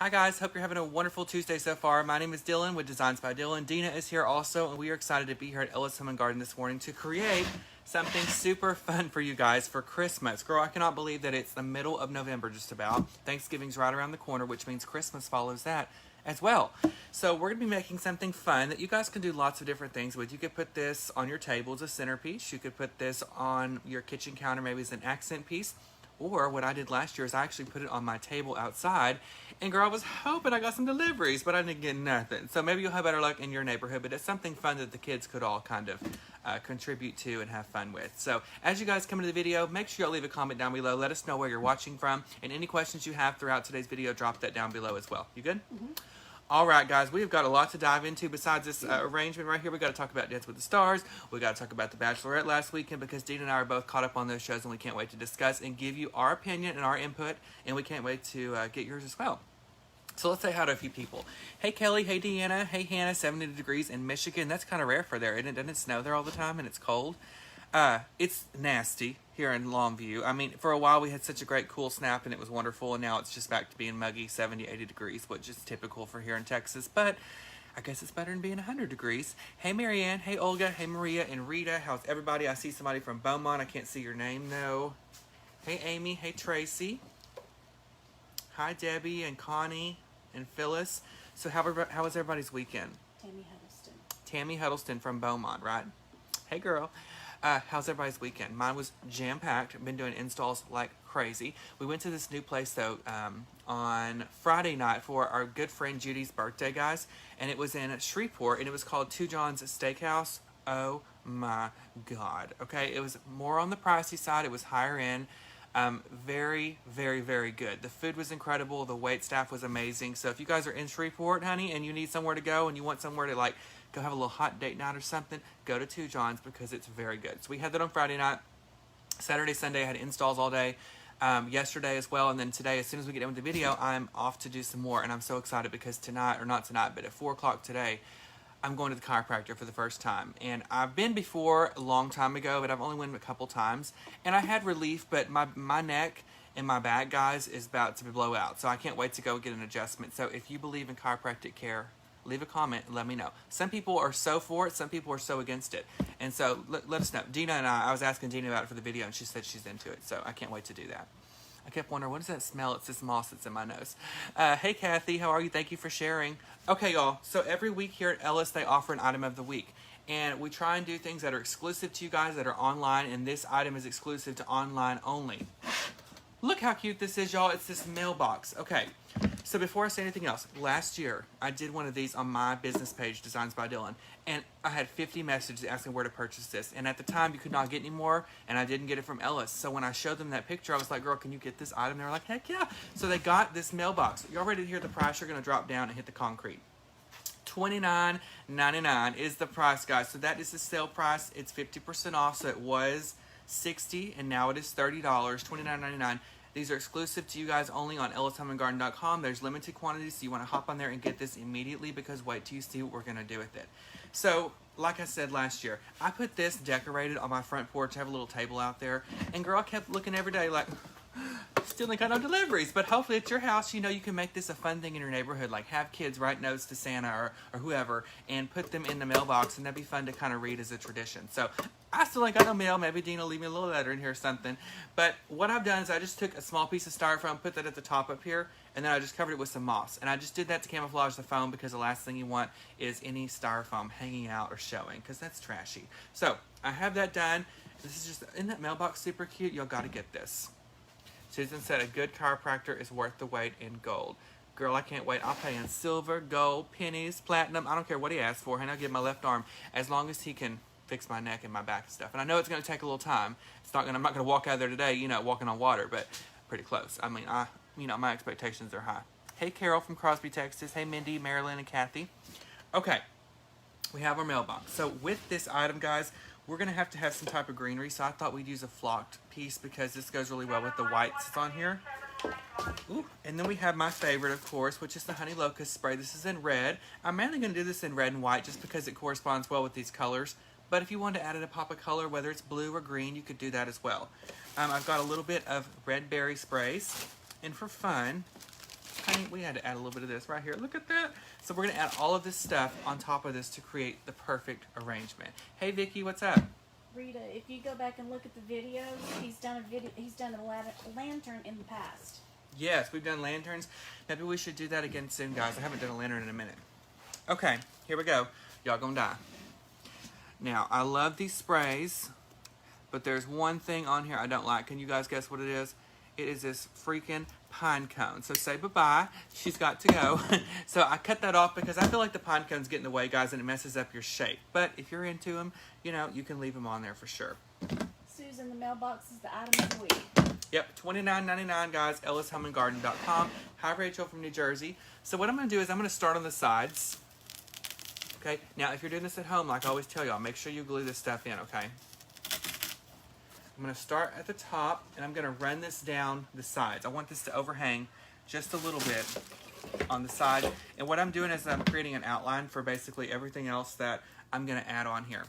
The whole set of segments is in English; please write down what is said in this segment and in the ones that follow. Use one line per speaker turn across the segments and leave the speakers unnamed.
Hi guys, hope you're having a wonderful Tuesday so far. My name is Dylan with Designs by Dylan. Dina is here also, and we are excited to be here at Ellis Home and Garden this morning to create something super fun for you guys for Christmas. Girl, I cannot believe that it's the middle of November just about. Thanksgiving's right around the corner, which means Christmas follows that as well. So we're going to be making something fun that you guys can do lots of different things with. You could put this on your table as a centerpiece. You could put this on your kitchen counter maybe as an accent piece. Or what I did last year is I actually put it on my table outside. And girl, I was hoping I got some deliveries, but I didn't get nothing. So maybe you'll have better luck in your neighborhood, but it's something fun that the kids could all kind of contribute to and have fun with. So as you guys come into the video, make sure y'all leave a comment down below. Let us know where you're watching from. And any questions you have throughout today's video, drop that down below as well. You good? Mm-hmm. All right, guys, we've got a lot to dive into besides this arrangement right here. We've got to talk about Dance with the Stars. We've got to talk about The Bachelorette last weekend because Dina and I are both caught up on those shows, and we can't wait to discuss and give you our opinion and our input, and we can't wait to get yours as well. So let's say hi to a few people. Hey, Kelly. Hey, Deanna. Hey, Hannah. 70 degrees in Michigan. That's kind of rare for there, isn't it? Doesn't it snow there all the time and it's cold? It's nasty here in Longview. I mean, for a while we had such a great cool snap and it was wonderful, and now it's just back to being muggy, 70, 80 degrees, which is typical for here in Texas, but I guess it's better than being 100 degrees. Hey, Marianne. Hey, Olga. Hey, Maria and Rita. How's everybody? I see somebody from Beaumont. I can't see your name, though. Hey, Amy. Hey, Tracy. Hi, Debbie and Connie and Phyllis. So how was everybody's weekend? Tammy Huddleston from Beaumont, right? Hey, girl. How's everybody's weekend? Mine was jam-packed. I've been doing installs like crazy. We went to this new place, though, on Friday night for our good friend Judy's birthday, guys. And it was in Shreveport, and it was called Two John's Steakhouse. Oh, my God. Okay, it was more on the pricey side. It was higher end. Very, very, very good. The food was incredible. The wait staff was amazing. So if you guys are in Shreveport, honey, and you need somewhere to go and you want somewhere to, like, go have a little hot date night or something, go to Two John's because it's very good. So we had that on Friday night. Saturday, Sunday, I had installs all day. Yesterday as well, and then today, as soon as we get done with the video, I'm off to do some more, and I'm so excited because tonight, or not tonight, but at 4 o'clock today, I'm going to the chiropractor for the first time. And I've been before a long time ago, but I've only went a couple times, and I had relief, but my neck and my back, guys, is about to blow out, so I can't wait to go get an adjustment. So if you believe in chiropractic care, leave a comment and let me know. Some people are so for it, some people are so against it. And so let us know. Dina and I was asking Dina about it for the video, and she said she's into it. So I can't wait to do that. I kept wondering, what does that smell? It's this moss that's in my nose. Hey, Kathy, how are you? Thank you for sharing. Okay, y'all. So every week here at Ellis, they offer an item of the week. And we try and do things that are exclusive to you guys that are online. And this item is exclusive to online only. Look how cute this is, y'all. It's this mailbox. Okay. So before I say anything else, last year I did one of these on my business page, Designs by Dylan, and I had 50 messages asking where to purchase this. And at the time, you could not get any more, and I didn't get it from Ellis. So when I showed them that picture, I was like, girl, can you get this item? They were like, heck yeah. So they got this mailbox. Y'all ready to hear the price? You're going to drop down and hit the concrete. $29.99 is the price, guys. So that is the sale price. It's 50% off, so it was $60, and now it is $30, $29.99. These are exclusive to you guys only on ellishomeandgarden.com. There's limited quantities, so you want to hop on there and get this immediately because wait till you see what we're going to do with it. So, like I said last year, I put this decorated on my front porch. I have a little table out there. And girl, I kept looking every day like, still ain't got no deliveries. But hopefully at your house, you know, you can make this a fun thing in your neighborhood. Like have kids write notes to Santa or whoever and put them in the mailbox. And that'd be fun to kind of read as a tradition. So, I still ain't got no mail. Maybe Dean will leave me a little letter in here or something. But what I've done is I just took a small piece of styrofoam, put that at the top up here, and then I just covered it with some moss. And I just did that to camouflage the foam because the last thing you want is any styrofoam hanging out or showing because that's trashy. So I have that done. This is just, isn't that mailbox super cute? Y'all got to get this. Susan said a good chiropractor is worth the wait in gold. Girl, I can't wait. I'll pay in silver, gold, pennies, platinum. I don't care what he asks for. And I'll give my left arm as long as he can fix my neck and my back and stuff. And I know it's going to take a little time. I'm not going to walk out there today, you know, walking on water, but pretty close. I mean, my expectations are high. Hey, Carol from Crosby, Texas. Hey, Mindy, Marilyn, and Kathy. Okay, we have our mailbox. So with this item, guys, we're going to have some type of greenery. So I thought we'd use a flocked piece because this goes really well with the whites that's on here. Ooh. And then we have my favorite, of course, which is the Honey Locust spray. This is in red. I'm mainly going to do this in red and white just because it corresponds well with these colors. But if you wanted to add in a pop of color, whether it's blue or green, you could do that as well. I've got a little bit of red berry sprays. And for fun, honey, we had to add a little bit of this right here. Look at that. So we're gonna add all of this stuff on top of this to create the perfect arrangement. Hey Vicky, what's up?
Rita, if you go back and look at the videos, he's done a lantern in the past.
Yes, we've done lanterns. Maybe we should do that again soon, guys. I haven't done a lantern in a minute. Okay, here we go. Y'all gonna die. Now, I love these sprays, but there's one thing on here I don't like. Can you guys guess what it is? It is this freaking pine cone. So say bye-bye. She's got to go. So I cut that off because I feel like the pine cones get in the way, guys, and it messes up your shape. But if you're into them, you know, you can leave them on there for sure.
Susan, the mailbox is the item of the week.
Yep, $29.99, guys, ellishomeandgarden.com. Hi, Rachel from New Jersey. So what I'm going to do is I'm going to start on the sides. Okay, now if you're doing this at home, like I always tell y'all, make sure you glue this stuff in, okay? I'm going to start at the top, and I'm going to run this down the sides. I want this to overhang just a little bit on the side. And what I'm doing is I'm creating an outline for basically everything else that I'm going to add on here.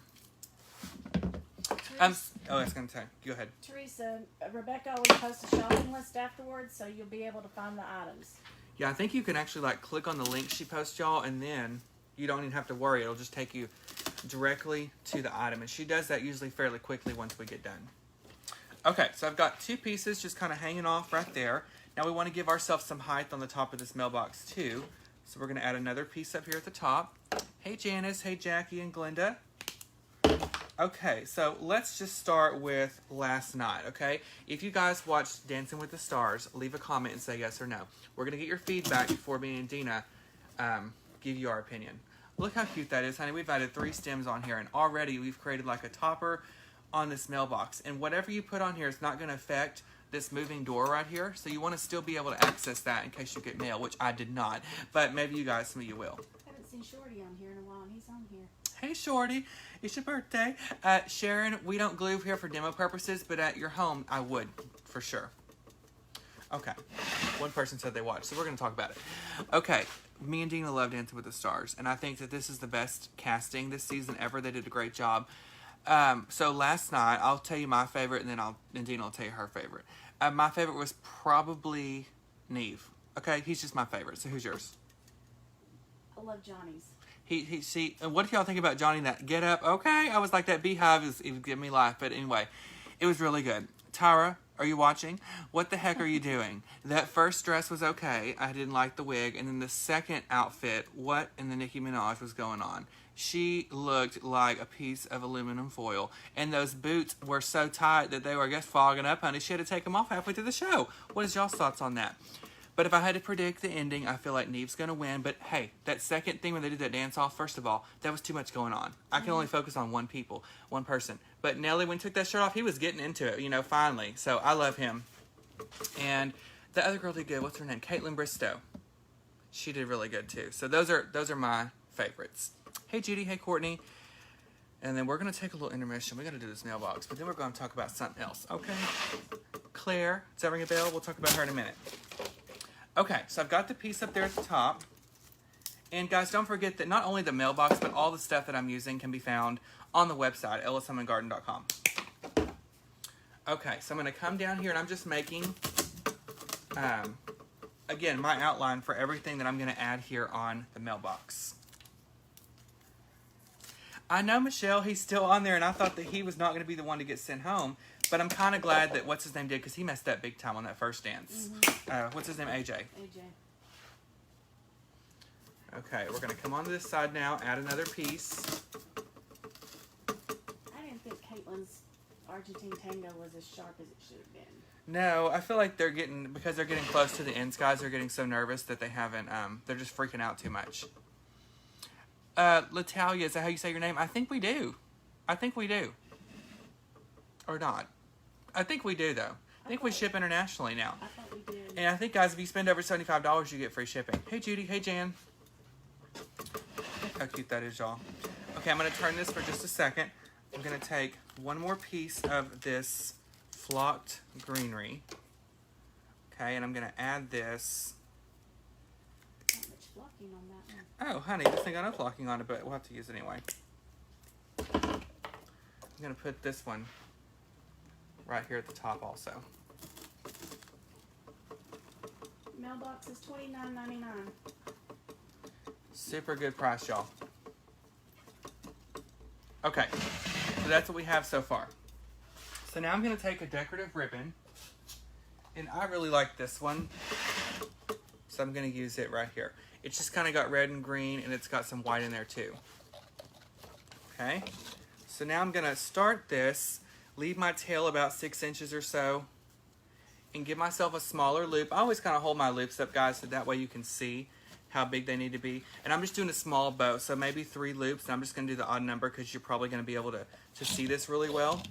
I was going to say, go ahead.
Teresa, Rebecca always posts a shopping list afterwards, so you'll be able to find the items.
Yeah, I think you can actually like click on the link she posts, y'all, and then you don't even have to worry. It'll just take you directly to the item. And she does that usually fairly quickly once we get done. Okay, so I've got two pieces just kind of hanging off right there. Now we want to give ourselves some height on the top of this mailbox too. So we're going to add another piece up here at the top. Hey Janice, hey Jackie and Glenda. Okay, so let's just start with last night, okay? If you guys watched Dancing with the Stars, leave a comment and say yes or no. We're going to get your feedback before me and Dina give you our opinion. Look how cute that is, honey. We've added 3 stems on here, and already we've created like a topper on this mailbox. And whatever you put on here is not going to affect this moving door right here, so you want to still be able to access that in case you get mail, which I did not. But maybe you guys, some of you will.
I haven't seen Shorty on here in a while, and he's on here.
Hey Shorty, it's your birthday. Sharon, we don't glue here for demo purposes, but at your home, I would, for sure. Okay, one person said they watched, so we're going to talk about it. Okay, me and Dina love Dancing with the Stars, and I think that this is the best casting this season ever. They did a great job. So last night, I'll tell you my favorite, and then Dina will tell you her favorite. My favorite was probably Neve. Okay, he's just my favorite, so who's yours?
I love Johnny's.
And what do y'all think about Johnny, that get up? Okay, I was like, that beehive is giving me life. But anyway, it was really good. Tyra, are you watching? What the heck are you doing? That first dress was okay. I didn't like the wig. And then the second outfit, what in the Nicki Minaj was going on? She looked like a piece of aluminum foil. And those boots were so tight that they were, I guess, fogging up, honey. She had to take them off halfway through the show. What is y'all's thoughts on that? But if I had to predict the ending, I feel like Neve's going to win. But hey, that second thing when they did that dance off, first of all, that was too much going on. I can only focus on one person. But Nelly, when he took that shirt off, he was getting into it, you know, finally. So I love him. And the other girl did good. What's her name? Caitlin Bristow. She did really good too. So those are my favorites. Hey Judy, hey Courtney. And then we're going to take a little intermission. We got to do this mailbox, but then we're going to talk about something else. Okay? Claire, does that ring a bell? We'll talk about her in a minute. Okay, so I've got the piece up there at the top. And guys, don't forget that not only the mailbox, but all the stuff that I'm using can be found on the website, ellishomeandgarden.com. Okay, so I'm going to come down here and I'm just making, again, my outline for everything that I'm going to add here on the mailbox. I know, Michelle, he's still on there, and I thought that he was not going to be the one to get sent home. But I'm kind of glad that what's his name did, because he messed up big time on that first dance. What's his name? AJ.
AJ.
Okay, we're going to come on to this side now, add another piece.
I didn't think Caitlin's Argentine tango was as sharp as it should have been.
No, I feel like because they're getting close to the ends, guys, they're getting so nervous that they haven't, they're just freaking out too much. Latalia, is that how you say your name? I think we do. Or not. I think we do, though. I think we ship internationally now.
I thought we did.
And I think, guys, if you spend over $75, you get free shipping. Hey, Judy. Hey, Jan. Look how cute that is, y'all. Okay, I'm going to turn this for just a second. I'm going to take one more piece of this flocked greenery. Okay, and I'm going to add this.
Not much flocking on that one.
Oh, honey, this thing got no flocking on it, but we'll have to use it anyway. I'm going to put this one right here at the top also.
Mailbox is $29.99.
Super good price, y'all. Okay, so that's what we have so far. So now I'm going to take a decorative ribbon, and I really like this one, so I'm going to use it right here. It's just kind of got red and green, and it's got some white in there too. Okay, so now I'm going to start this, leave my tail about 6 inches or so, and give myself a smaller loop. I always kind of hold my loops up, guys, so that way you can see how big they need to be. And I'm just doing a small bow, so maybe 3 loops, and I'm just going to do the odd number because you're probably going to be able to see this really well.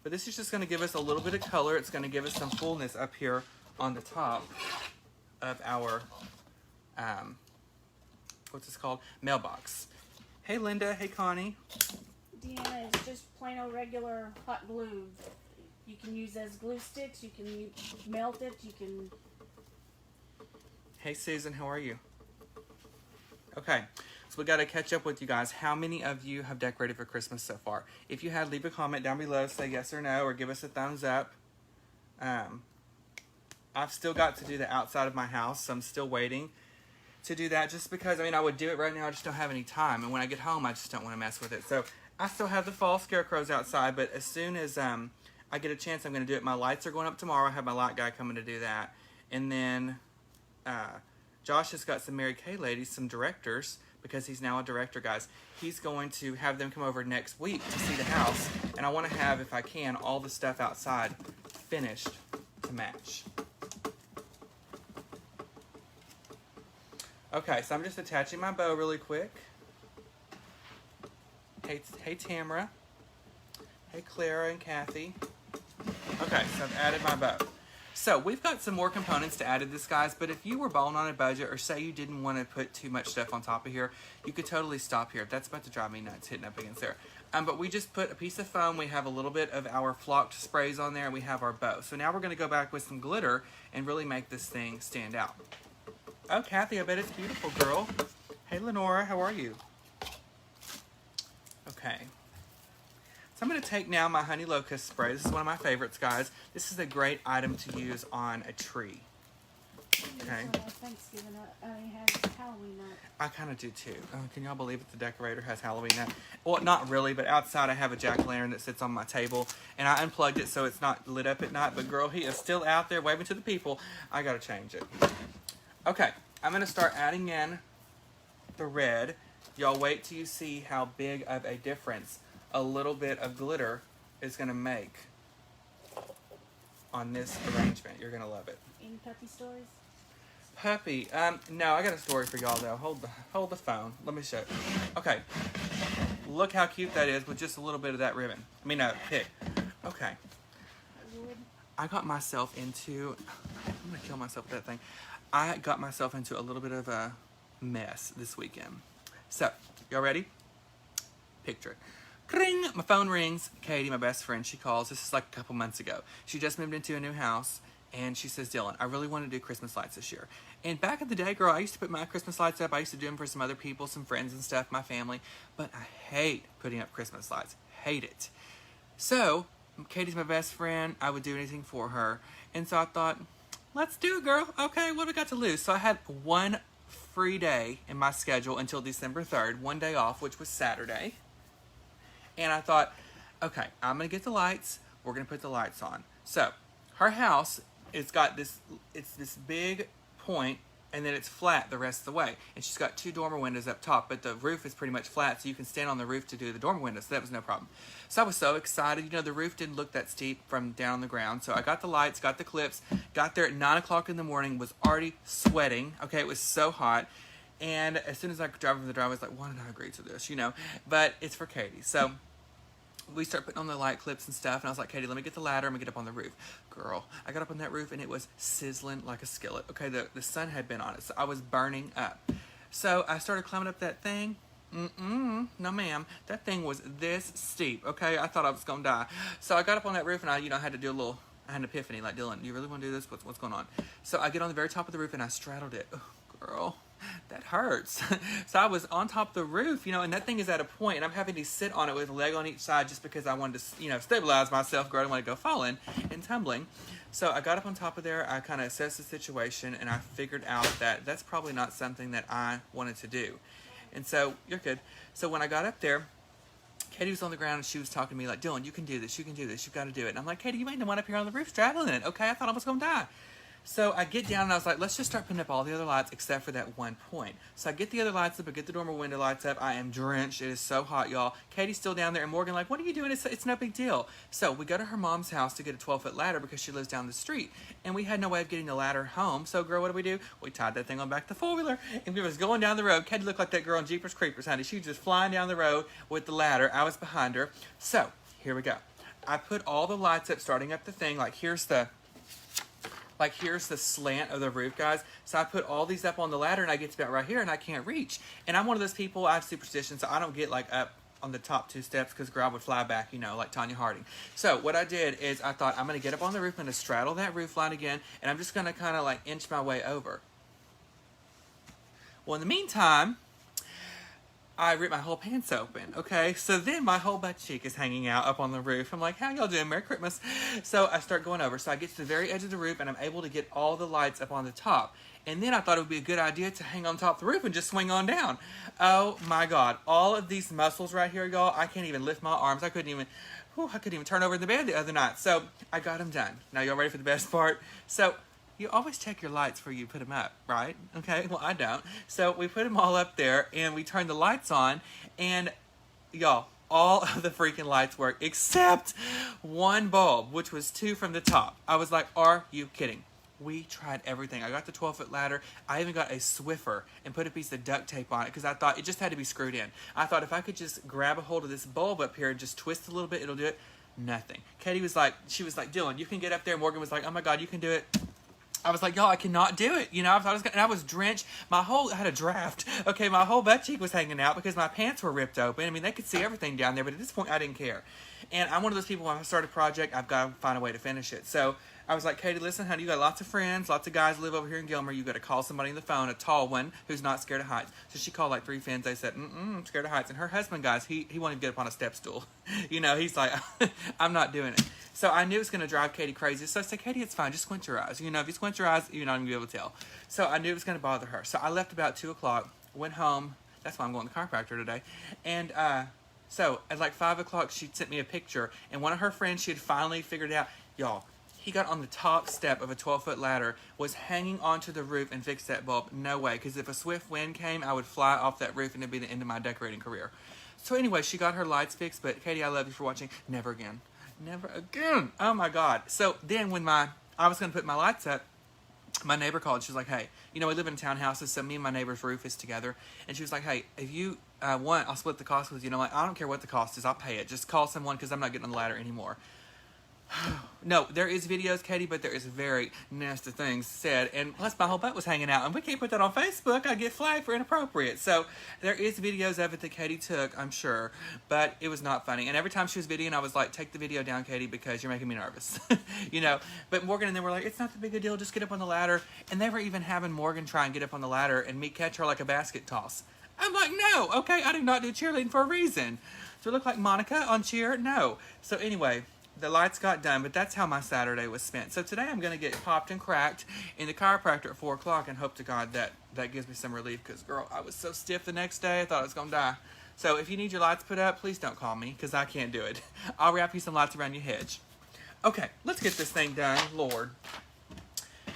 But this is just going to give us a little bit of color. It's going to give us some fullness up here on the top of our, what's this called? Mailbox. Hey, Linda. Hey, Connie.
Deanna is just plain old regular hot glue. You can use as glue sticks. You can melt it. You can...
Hey, Susan. How are you? Okay, so we got to catch up with you guys. How many of you have decorated for Christmas so far? If you had, leave a comment down below. Say yes or no, or give us a thumbs up. I've still got to do the outside of my house, so I'm still waiting to do that. Just because, I mean, I would do it right now. I just don't have any time. And when I get home, I just don't want to mess with it. So I still have the fall scarecrows outside, but as soon as I get a chance, I'm going to do it. My lights are going up tomorrow. I have my light guy coming to do that. And then... Josh has got some Mary Kay ladies, some directors, because he's now a director, guys. He's going to have them come over next week to see the house, and I want to have, if I can, all the stuff outside finished to match. Okay, so I'm just attaching my bow really quick. Hey Tamara. Hey Clara and Kathy. Okay, so I've added my bow. So we've got some more components to add to this, guys, but if you were balling on a budget, or say you didn't want to put too much stuff on top of here, you could totally stop here. That's about to drive me nuts hitting up against there. But we just put a piece of foam, we have a little bit of our flocked sprays on there, and we have our bow. So now we're going to go back with some glitter and really make this thing stand out. Oh, Kathy, I bet it's beautiful, girl. Hey, Lenora, how are you? Okay. So I'm going to take now my Honey Locust spray. This is one of my favorites, guys. This is a great item to use on a tree. Okay.
Thanksgiving, has Halloween night.
I kind of do too. Can y'all believe it? The decorator has Halloween night. Well, not really, but outside I have a jack-o'-lantern that sits on my table, and I unplugged it so it's not lit up at night. But girl, he is still out there waving to the people. I got to change it. Okay, I'm going to start adding in the red. Y'all wait till you see how big of a difference a little bit of glitter is going to make on this arrangement. You're going to love it.
Any puppy stories?
Puppy? No, I got a story for y'all though. Hold the phone. Let me show you. Okay. Look how cute that is with just a little bit of that ribbon. I mean, pick. Okay. I got myself into... I'm going to kill myself with that thing. I got myself into a little bit of a mess this weekend. So, y'all ready? Picture it. Ring! My phone rings. Katie, my best friend, she calls. This is like a couple months ago. She just moved into a new house, and she says, Dylan, I really want to do Christmas lights this year. And back in the day, girl, I used to put my Christmas lights up. I used to do them for some other people, some friends and stuff, my family. But I hate putting up Christmas lights. Hate it. So, Katie's my best friend. I would do anything for her. And so I thought, let's do it, girl. Okay, what do we got to lose? So I had one free day in my schedule until December 3rd, one day off, which was Saturday. And I thought, okay, I'm going to get the lights. We're going to put the lights on. So, her house, it's got this, it's this big point, and then it's flat the rest of the way. And she's got 2 dormer windows up top, but the roof is pretty much flat, so you can stand on the roof to do the dormer windows. So that was no problem. So I was so excited. You know, the roof didn't look that steep from down on the ground. So I got the lights, got the clips, got there at 9 o'clock in the morning, was already sweating. Okay, it was so hot. And as soon as I drove over the drive, I was like, why did I agree to this, you know? But it's for Katie. So we start putting on the light clips and stuff, and I was like, Katie, let me get the ladder, I'm gonna get up on the roof. Girl, I got up on that roof, and it was sizzling like a skillet. Okay, the sun had been on it, so I was burning up. So I started climbing up that thing. No ma'am, that thing was this steep, okay? I thought I was gonna die. So I got up on that roof, and I had to do I had an epiphany, like, Dylan, you really wanna do this? What's going on? So I get on the very top of the roof, and I straddled it. Oh, girl, that hurts. So I was on top of the roof, and that thing is at a point, and I'm having to sit on it with a leg on each side just because I wanted to, stabilize myself, girl. I didn't want to go falling and tumbling. So I got up on top of there, I kind of assessed the situation, and I figured out that that's probably not something that I wanted to do. And so, you're good. So when I got up there, Katie was on the ground and she was talking to me like, Dylan, you can do this, you've got to do it. And I'm like, Katie, you ain't the one up here on the roof straddling it, okay? I thought I was going to die. So I get down and I was like, let's just start putting up all the other lights except for that one point. So I get the other lights up, I get the dormer window lights up. I am drenched. It is so hot, y'all. Katie's still down there and Morgan like, what are you doing? It's no big deal. So we go to her mom's house to get a 12-foot ladder because she lives down the street. And we had no way of getting the ladder home. So girl, what do? We tied that thing on back to the four-wheeler and we was going down the road. Katie looked like that girl in Jeepers Creepers, honey. She was just flying down the road with the ladder. I was behind her. So here we go. I put all the lights up, starting up the thing. Here's the slant of the roof, guys. So I put all these up on the ladder and I get to about right here and I can't reach. And I'm one of those people, I have superstition, so I don't get up on the top 2 steps because girl would fly back, like Tanya Harding. So what I did is I thought I'm going to get up on the roof, I'm going to straddle that roof line again, and I'm just going to kind of inch my way over. Well, in the meantime, I ripped my whole pants open, okay? So then my whole butt cheek is hanging out up on the roof. I'm like, how y'all doing? Merry Christmas. So I start going over. So I get to the very edge of the roof and I'm able to get all the lights up on the top. And then I thought it would be a good idea to hang on top of the roof and just swing on down. Oh my God. All of these muscles right here, y'all, I can't even lift my arms. I couldn't even turn over in the bed the other night. So I got them done. Now y'all ready for the best part? So you always check your lights before you put them up, right? Okay, well, I don't. So we put them all up there, and we turned the lights on, and y'all, all of the freaking lights work except one bulb, which was 2 from the top. I was like, are you kidding? We tried everything. I got the 12-foot ladder. I even got a Swiffer and put a piece of duct tape on it because I thought it just had to be screwed in. I thought if I could just grab a hold of this bulb up here and just twist a little bit, it'll do it. Nothing. Katie was like, Dylan, you can get up there. Morgan was like, oh my God, you can do it. I was like, y'all, I cannot do it. I was drenched. I had a draft. Okay, my whole butt cheek was hanging out because my pants were ripped open. I mean, they could see everything down there, but at this point, I didn't care. And I'm one of those people, when I start a project, I've got to find a way to finish it. So I was like, Katie, listen, honey, you got lots of friends, lots of guys live over here in Gilmer. You got to call somebody on the phone, a tall one who's not scared of heights. So she called 3 friends. They said, I'm scared of heights. And her husband, guys, he won't even get up on a step stool. He's like, I'm not doing it. So I knew it was going to drive Katie crazy. So I said, Katie, it's fine. Just squint your eyes. If you squint your eyes, you're not going to be able to tell. So I knew it was going to bother her. So I left about 2 o'clock, went home. That's why I'm going to the chiropractor today. And so at 5 o'clock, she sent me a picture. And one of her friends, she had finally figured it out. Y'all, he got on the top step of a 12-foot ladder, was hanging onto the roof and fixed that bulb. No way. Because if a swift wind came, I would fly off that roof and it'd be the end of my decorating career. So anyway, she got her lights fixed. But Katie, I love you for watching. Never again. Never again. Oh my God. So then when I was going to put my lights up, my neighbor called. She was like, hey, we live in townhouses, so me and my neighbor's roof is together. And she was like, hey, if you want, I'll split the cost with you. I don't care what the cost is. I'll pay it. Just call someone because I'm not getting on the ladder anymore. No, there is videos, Katie, but there is very nasty things said. And plus, my whole butt was hanging out. And we can't put that on Facebook. I get flagged for inappropriate. So there is videos of it that Katie took, I'm sure. But it was not funny. And every time she was videoing, I was like, take the video down, Katie, because you're making me nervous. But Morgan and them were like, it's not the big a deal. Just get up on the ladder. And they were even having Morgan try and get up on the ladder and me catch her like a basket toss. I'm like, no, okay, I did not do cheerleading for a reason. Do I look like Monica on cheer? No. So anyway, the lights got done, but that's how my Saturday was spent. So today I'm going to get popped and cracked in the chiropractor at 4 o'clock and hope to God that gives me some relief because, girl, I was so stiff the next day, I thought I was going to die. So if you need your lights put up, please don't call me because I can't do it. I'll wrap you some lights around your hedge. Okay, let's get this thing done, Lord.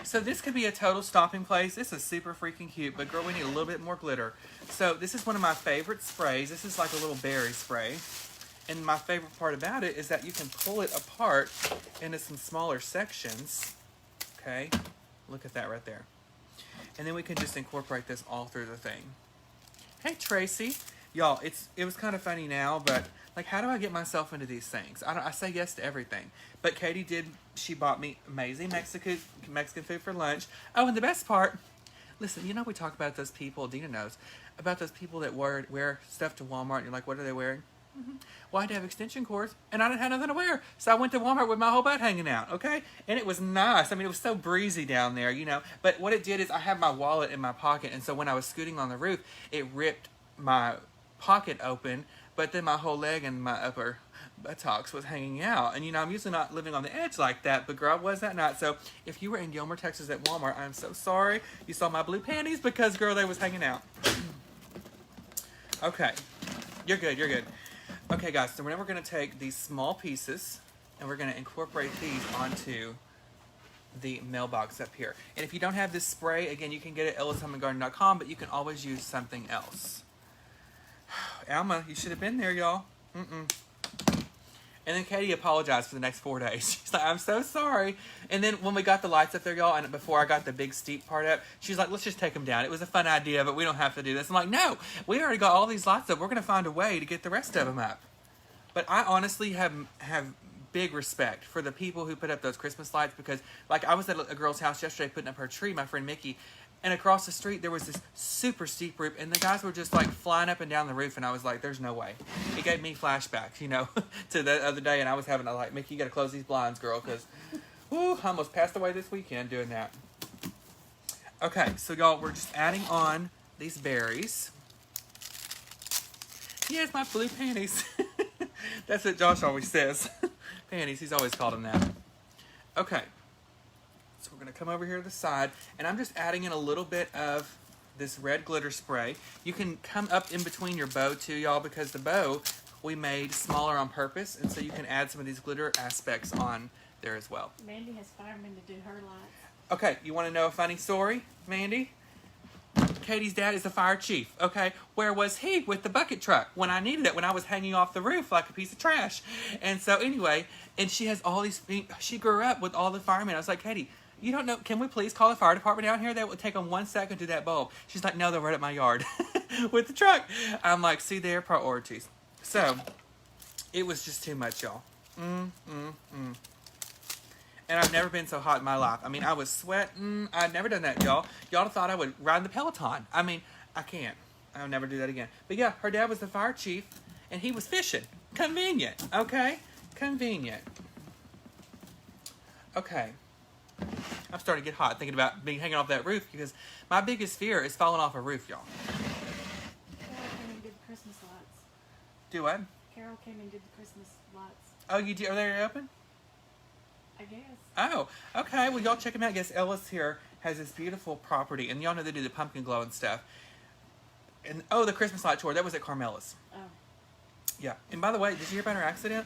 So this could be a total stopping place. This is super freaking cute, but girl, we need a little bit more glitter. So this is one of my favorite sprays. This is like a little berry spray. And my favorite part about it is that you can pull it apart into some smaller sections. Okay, look at that right there. And then we can just incorporate this all through the thing. Hey, Tracy. Y'all, it was kind of funny now, but how do I get myself into these things? I say yes to everything. But Katie she bought me amazing Mexican food for lunch. Oh, and the best part, listen, we talk about those people, Dina knows, about those people that wear stuff to Walmart, and you're like, what are they wearing? Well, I had to have extension cords, and I didn't have nothing to wear. So I went to Walmart with my whole butt hanging out, okay? And it was nice. I mean, it was so breezy down there, you know. But what it did is I had my wallet in my pocket, and so when I was scooting on the roof, it ripped my pocket open, but then my whole leg and my upper buttocks was hanging out. And, you know, I'm usually not living on the edge like that, but girl, was that not? So if you were in Gilmer, Texas at Walmart, I'm so sorry you saw my blue panties because, girl, they was hanging out. Okay. You're good, you're good. Okay, guys, so now we're going to take these small pieces and we're going to incorporate these onto the mailbox up here. And if you don't have this spray, again, you can get it at ellishomeandgarden.com, but you can always use something else. Alma, you should have been there, y'all. And then Katie apologized for the next 4 days. She's like, I'm so sorry. And then when we got the lights up there, y'all, and before I got the big steep part up, she's like, let's just take them down. It was a fun idea, but we don't have to do this. I'm like, no, we already got all these lights up. We're going to find a way to get the rest of them up. But I honestly have big respect for the people who put up those Christmas lights because, like, I was at a girl's house yesterday putting up her tree, my friend Mickey, and across the street there was this super steep roof, and the guys were just, like, flying up and down the roof, and I was like, there's no way. It gave me flashbacks, you know, to the other day, and I was having to, like, Mickey, you got to close these blinds, girl, because, whoo, I almost passed away this weekend doing that. Okay, so, y'all, we're just adding on these berries. Yes, my blue panties. That's what Josh always says. Panties, he's always called them that. Okay. So we're going to come over here to the side, and I'm just adding in a little bit of this red glitter spray. You can come up in between your bow too, y'all, because the bow we made smaller on purpose, and so you can add some of these glitter aspects on there as well.
Mandy has firemen to do her lights.
Okay, you want to know a funny story, Mandy? Katie's dad is a fire chief, okay? Where was he with the bucket truck when I needed it, when I was hanging off the roof like a piece of trash? And so anyway, and she has all these, she grew up with all the firemen. I was like, Katie, you don't know, can we please call the fire department down here? That would take them 1 second to do that bulb. She's like, no, they're right at my yard with the truck. I'm like, see, their priorities. So, it was just too much, y'all. And I've never been so hot in my life. I mean, I was sweating. I'd never done that, y'all. Y'all thought I would ride the Peloton. I mean, I can't. I'll never do that again. But yeah, her dad was the fire chief, and he was fishing. Convenient, okay? Convenient. Okay. I'm starting to get hot thinking about being hanging off that roof because my biggest fear is falling off a roof, y'all.
Carol came and did the Christmas lights.
Do what?
Carol came and did the Christmas lights.
Oh, you did? Are they open?
I guess.
Oh, okay. Well, y'all check them out. I guess Ellis here has this beautiful property, and y'all know they do the pumpkin glow and stuff. And oh, the Christmas light tour, that was at Carmela's.
Oh.
Yeah. And by the way, did you hear about her accident?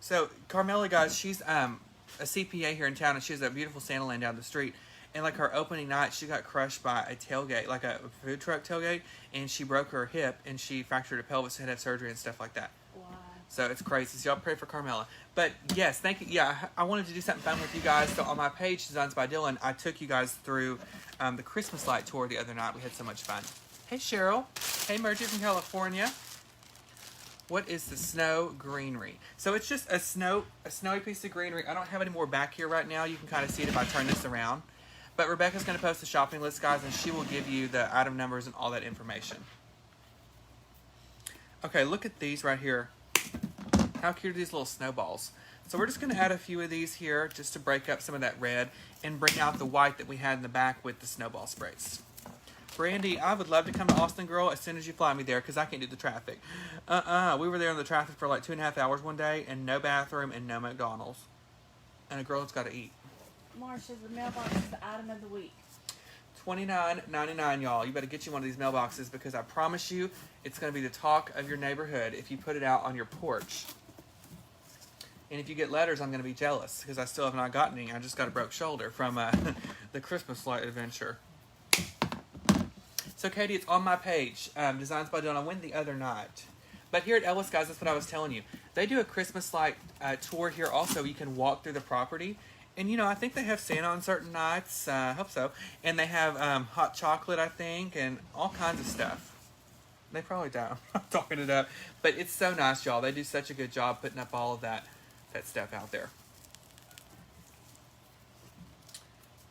So Carmela, guys, she's a CPA here in town, and she has a beautiful Santa land down the street. And like her opening night, she got crushed by a tailgate, like a food truck tailgate, and she broke her hip, and she fractured her pelvis, had to have surgery and stuff like that.
Wow.
So it's crazy. So y'all pray for Carmela. But yes, thank you. Yeah, I wanted to do something fun with you guys. So on my page, Designs by Dylan, I took you guys through the Christmas light tour the other night. We had so much fun. Hey, Cheryl. Hey, Mergie from California. What is the snow greenery? So it's just a snowy piece of greenery. I don't have any more back here right now. You can kind of see it if I turn this around. But Rebecca's going to post the shopping list, guys, and she will give you the item numbers and all that information. Okay, look at these right here. How cute are these little snowballs? So we're just going to add a few of these here just to break up some of that red and bring out the white that we had in the back with the snowball sprays. Brandy, I would love to come to Austin, girl, as soon as you fly me there because I can't do the traffic. We were there in the traffic for like 2.5 hours one day and no bathroom and no McDonald's. And a girl has got to eat.
Marsha's the mailbox is the item of the week.
$29.99, y'all. You better get you one of these mailboxes because I promise you it's going to be the talk of your neighborhood if you put it out on your porch. And if you get letters, I'm going to be jealous because I still have not gotten any. I just got a broke shoulder from the Christmas light adventure. So, Katie, it's on my page, Designs by Dylan. I went the other night. But here at Ellis, guys, that's what I was telling you. They do a Christmas light tour here also. You can walk through the property. And, you know, I think they have Santa on certain nights. I hope so. And they have hot chocolate, I think, and all kinds of stuff. They probably don't. I'm talking it up. But it's so nice, y'all. They do such a good job putting up all of that stuff out there.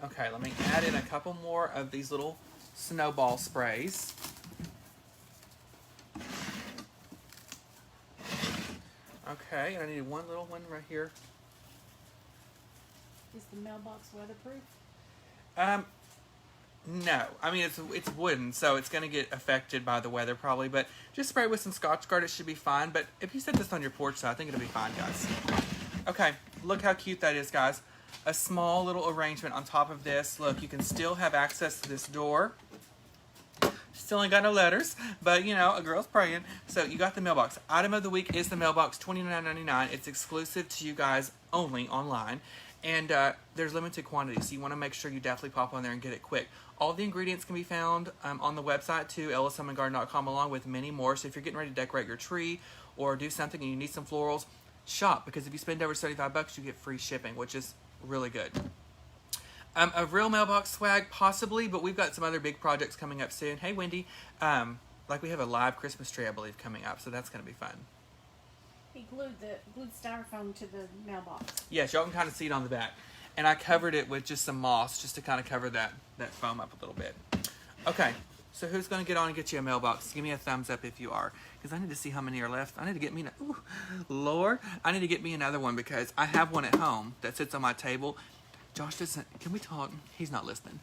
Okay, let me add in a couple more of these little snowball sprays. Okay, and I need one little one right here.
Is the mailbox weatherproof?
No. I mean, it's wooden, so it's going to get affected by the weather probably, but just spray it with some Scotch Guard. It should be fine, but if you set this on your porch, I think it'll be fine, guys. Okay, look how cute that is, guys. A small little arrangement on top of this. Look, you can still have access to this door. Still ain't got no letters, but you know, a girl's praying. So you got the mailbox. Item of the week is the mailbox, $29.99. It's exclusive to you guys only online. And there's limited quantity, so you want to make sure you definitely pop on there and get it quick. All the ingredients can be found on the website too, ellishomeandgarden.com, along with many more. So if you're getting ready to decorate your tree or do something and you need some florals, shop, because if you spend over $75, you get free shipping, which is really good. A real mailbox swag, possibly, but we've got some other big projects coming up soon. Hey, Wendy. Like we have a live Christmas tree, I believe, coming up, so that's going to be fun.
He glued styrofoam to the mailbox.
Yes, y'all can kind of see it on the back. And I covered it with just some moss, just to kind of cover that foam up a little bit. Okay, so who's going to get on and get you a mailbox? Give me a thumbs up if you are, because I need to see how many are left. I need to get me, Lord, I need to get me another one, because I have one at home that sits on my table. Josh doesn't, can we talk? He's not listening.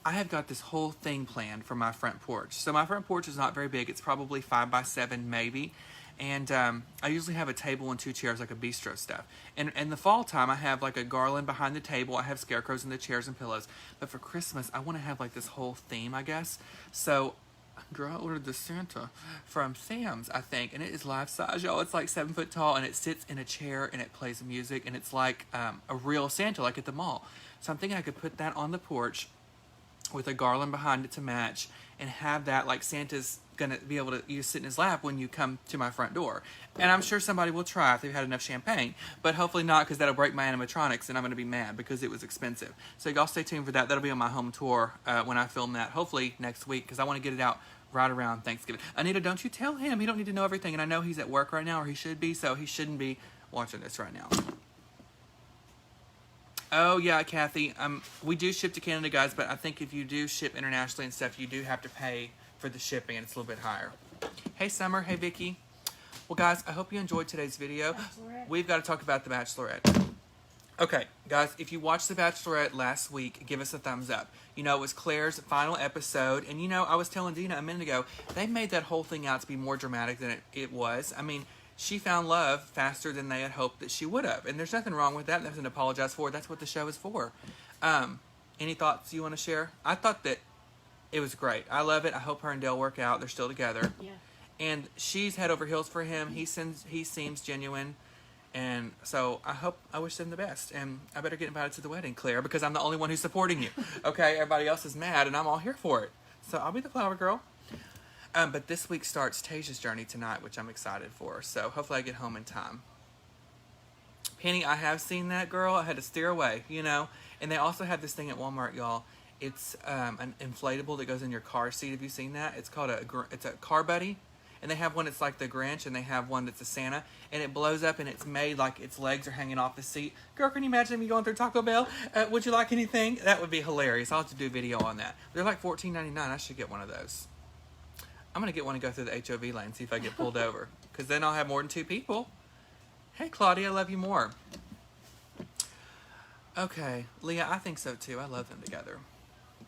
I have got this whole thing planned for my front porch. So my front porch is not very big. It's probably 5 by 7 maybe. And I usually have a table and 2 chairs, like a bistro stuff. And in the fall time, I have like a garland behind the table. I have scarecrows in the chairs and pillows. But for Christmas, I want to have like this whole theme, I guess. So, girl, I ordered the Santa from Sam's, I think. And it is life size, y'all. It's like 7 foot tall, and it sits in a chair, and it plays music. And it's like a real Santa, like at the mall. So I'm thinking I could put that on the porch with a garland behind it to match, and have that like Santa's gonna be able to you sit in his lap when you come to my front door. And I'm sure somebody will try if they've had enough champagne, but hopefully not, because that'll break my animatronics and I'm gonna be mad because it was expensive. So y'all stay tuned for that. That'll be on my home tour when I film that, hopefully next week, because I want to get it out right around Thanksgiving. Anita, don't you tell him. He don't need to know everything, and I know he's at work right now, or he should be, so he shouldn't be watching this right now. Oh, yeah, Kathy. We do ship to Canada, guys, but I think if you do ship internationally and stuff, you do have to pay for the shipping, and it's a little bit higher. Hey, Summer. Hey, Vicky. Well, guys, I hope you enjoyed today's video.
Bachelorette.
We've got to talk about The Bachelorette. Okay, guys, if you watched The Bachelorette last week, give us a thumbs up. You know, it was Claire's final episode, and you know, I was telling Dina a minute ago, they made that whole thing out to be more dramatic than it was. I mean, she found love faster than they had hoped that she would have. And there's nothing wrong with that. Nothing to apologize for. That's what the show is for. Any thoughts you want to share? I thought that it was great. I love it. I hope her and Dale work out. They're still together.
Yeah.
And she's head over heels for him. He seems genuine. And so I wish them the best. And I better get invited to the wedding, Claire, because I'm the only one who's supporting you. Okay? Everybody else is mad, and I'm all here for it. So I'll be the flower girl. But this week starts Tasia's journey tonight, which I'm excited for. So hopefully I get home in time. Penny, I have seen that, girl. I had to steer away, you know. And they also have this thing at Walmart, y'all. It's an inflatable that goes in your car seat. Have you seen that? It's called it's a car buddy. And they have one that's like the Grinch, and they have one that's a Santa. And it blows up, and it's made like its legs are hanging off the seat. Girl, can you imagine me going through Taco Bell? Would you like anything? That would be hilarious. I'll have to do a video on that. They're like $14.99. I should get one of those. I'm going to get one and go through the HOV lane, see if I get pulled over. Because then I'll have more than 2 people. Hey, Claudia, I love you more. Okay, Leah, I think so too. I love them together.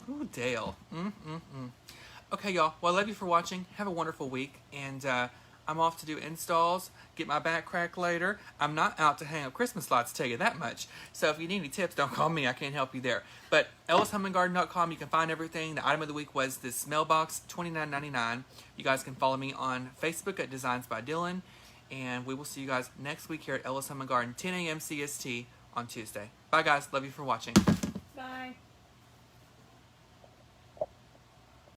Ooh, Dale. Okay, y'all. Well, I love you for watching. Have a wonderful week. And I'm off to do installs, get my back cracked later. I'm not out to hang up Christmas lights, tell you that much. So if you need any tips, don't call me. I can't help you there. But ellishomeandgarden.com, you can find everything. The item of the week was this mailbox, $29.99. You guys can follow me on Facebook at Designs by Dylan. And we will see you guys next week here at Ellis Home and Garden, 10 a.m. CST on Tuesday. Bye, guys. Love you for watching.
Bye.